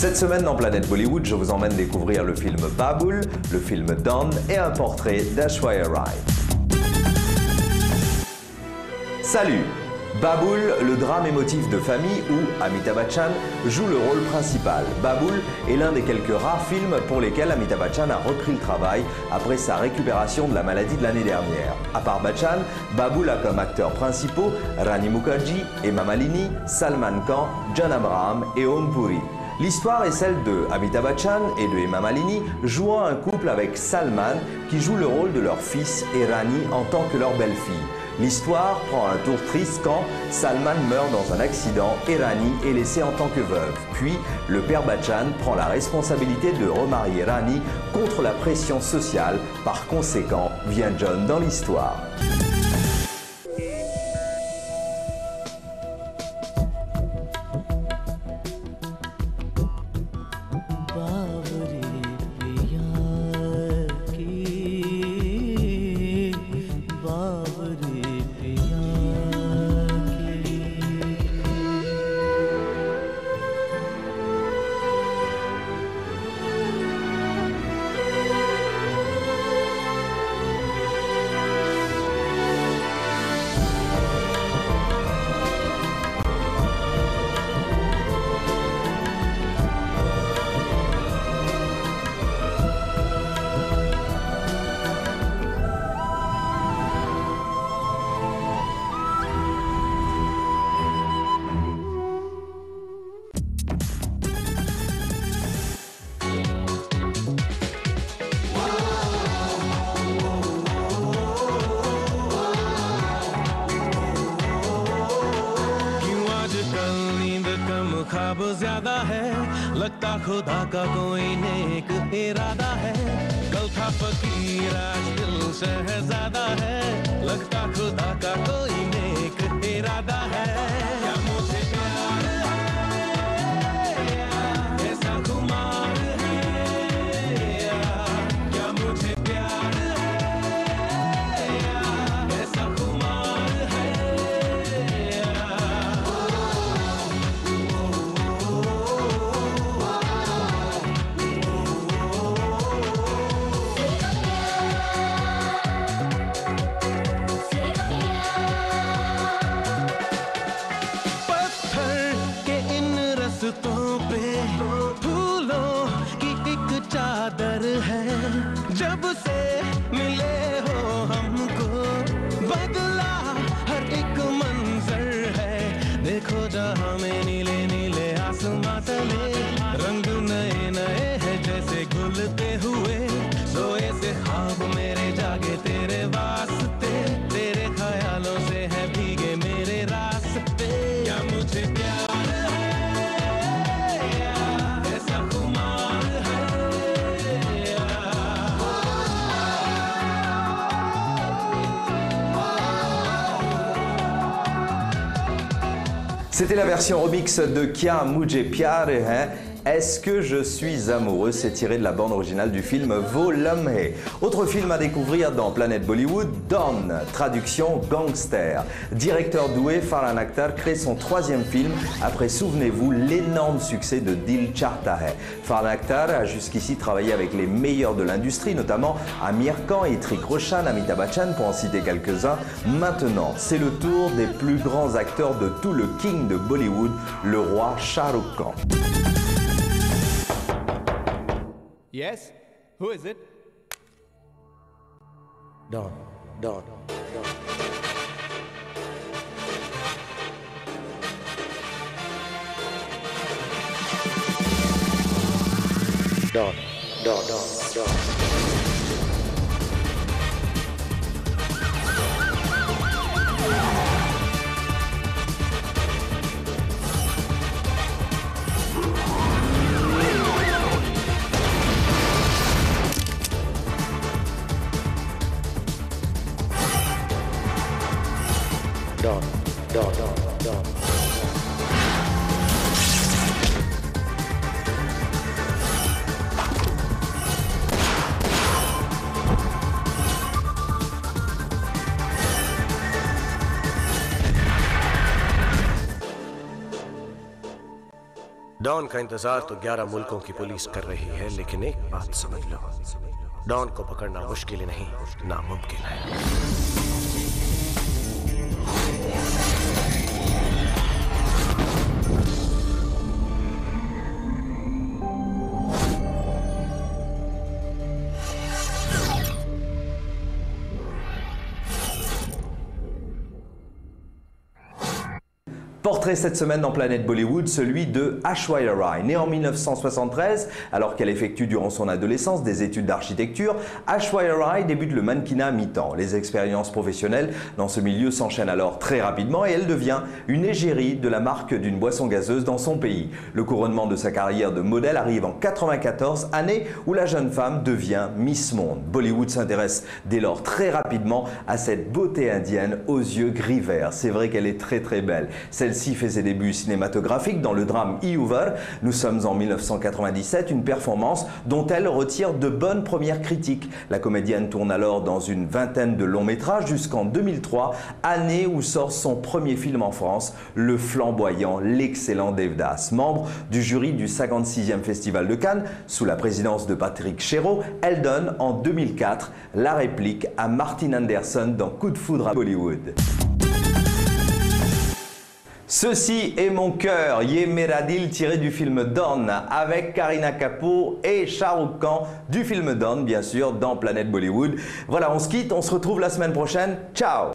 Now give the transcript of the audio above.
Cette semaine dans Planète Bollywood, je vous emmène découvrir le film Babul, le film Don et un portrait d'Aishwarya Rai. Salut! Babul, le drame émotif de famille où Amitabh Bachchan joue le rôle principal. Babul est l'un des quelques rares films pour lesquels Amitabh Bachchan a repris le travail après sa récupération de la maladie de l'année dernière. À part Bachchan, Babul a comme acteurs principaux Rani Mukherjee, Hema Malini, Salman Khan, John Abraham et Om Puri. L'histoire est celle de Amitabh Bachchan et de Hema Malini jouant un couple avec Salman qui joue le rôle de leur fils et Rani en tant que leur belle-fille. L'histoire prend un tour triste quand Salman meurt dans un accident et Rani est laissée en tant que veuve. Puis, le père Bachchan prend la responsabilité de remarier Rani contre la pression sociale. Par conséquent, vient John dans l'histoire. ख्वाब ज्यादा है लगता खुदा का कोई नेक इरादा है कल था फकीर आज दिल शहजादा है लगता खुदा का कोई नेक इरादा है क्या मुझे प्यार है ऐसा खुमार है क्या मुझे प्यार है ऐसा खुमार है रस्तों पे फूलों की एक चादर है जब से मिले हो हमको बदला हर एक मंजर है देखो जहां में नीले नीले आसमां तले रंग नए नए हैं जैसे घुलते हुए सोए से ख्वाब मेरे जागे तेरे वास्ते तेरे ख्यालों से है भीगे मेरे रास्ते क्या मुझे प्यार C'était la version remix de Kya Mujhe Pyar Hai. Est-ce que je suis amoureux? C'est tiré de la bande originale du film Wo Lamhe. Autre film à découvrir dans Planète Bollywood, Don, traduction gangster. Directeur doué, Farhan Akhtar crée son troisième film après, souvenez-vous, l'énorme succès de Dil Chahta Hai. Farhan Akhtar a jusqu'ici travaillé avec les meilleurs de l'industrie, notamment Amir Khan, Hrithik Roshan, Amitabh Bachchan pour en citer quelques-uns. Maintenant, c'est le tour des plus grands acteurs de tout le king de Bollywood, le roi Shah Rukh Khan. Yes, who is it? Don. Don. Don का इंतजार तो 11 मुल्कों की पुलिस कर रही है, लेकिन एक बात समझ लो, डॉन को पकड़ना मुश्किल ही नहीं, नामुमकिन है। Portrait cette semaine dans Planète Bollywood, celui de Aishwarya Rai. Née en 1973, alors qu'elle effectue durant son adolescence des études d'architecture, Aishwarya Rai débute le mannequinat à mi-temps. Les expériences professionnelles dans ce milieu s'enchaînent alors très rapidement et elle devient une égérie de la marque d'une boisson gazeuse dans son pays. Le couronnement de sa carrière de modèle arrive en 1994, année où la jeune femme devient Miss Monde. Bollywood s'intéresse dès lors très rapidement à cette beauté indienne aux yeux gris-verts. C'est vrai qu'elle est très belle. Celle-ci fait ses débuts cinématographiques dans le drame Iyuvar. Nous sommes en 1997, une performance dont elle retire de bonnes premières critiques. La comédienne tourne alors dans une vingtaine de longs métrages jusqu'en 2003, année où sort son premier film en France, le flamboyant, l'excellent Devdas. Membre du jury du 56e Festival de Cannes, sous la présidence de Patrick Chéreau, elle donne en 2004 la réplique à Martin Anderson dans Coup de foudre à Bollywood. Ceci est mon cœur, Ye Mera Dil, tiré du film Don, avec Kareena Kapoor et Shah Rukh Khan du film Don, bien sûr, dans Planète Bollywood. Voilà, on se quitte, on se retrouve la semaine prochaine. Ciao!